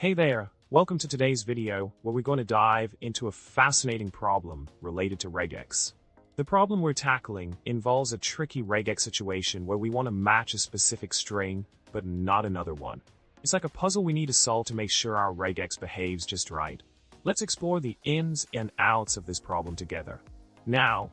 Hey there, welcome to today's video where we're going to dive into a fascinating problem related to regex. The problem we're tackling involves a tricky regex situation where we want to match a specific string, but not another one. It's like a puzzle we need to solve to make sure our regex behaves just right. Let's explore the ins and outs of this problem together. Now,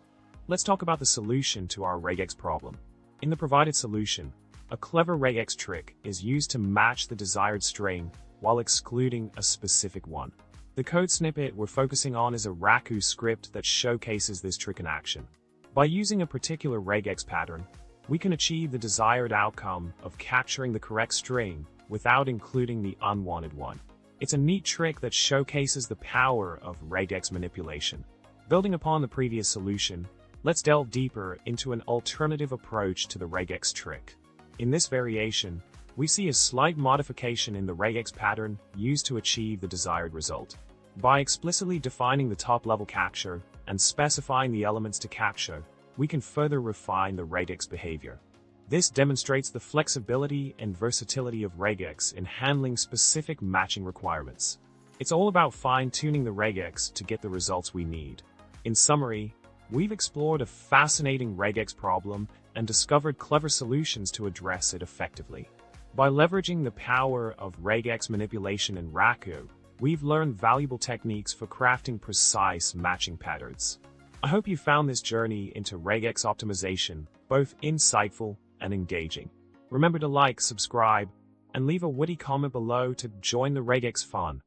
let's talk about the solution to our regex problem. In the provided solution, a clever regex trick is used to match the desired string while excluding a specific one. The code snippet we're focusing on is a Raku script that showcases this trick in action. By using a particular regex pattern, we can achieve the desired outcome of capturing the correct string without including the unwanted one. It's a neat trick that showcases the power of regex manipulation. Building upon the previous solution, let's delve deeper into an alternative approach to the regex trick. In this variation, we see a slight modification in the regex pattern used to achieve the desired result. By explicitly defining the top-level capture and specifying the elements to capture, we can further refine the regex behavior. This demonstrates the flexibility and versatility of regex in handling specific matching requirements. It's all about fine-tuning the regex to get the results we need. In summary, we've explored a fascinating regex problem and discovered clever solutions to address it effectively. By leveraging the power of regex manipulation in Raku, we've learned valuable techniques for crafting precise matching patterns. I hope you found this journey into regex optimization both insightful and engaging. Remember to like, subscribe, and leave a witty comment below to join the regex fun.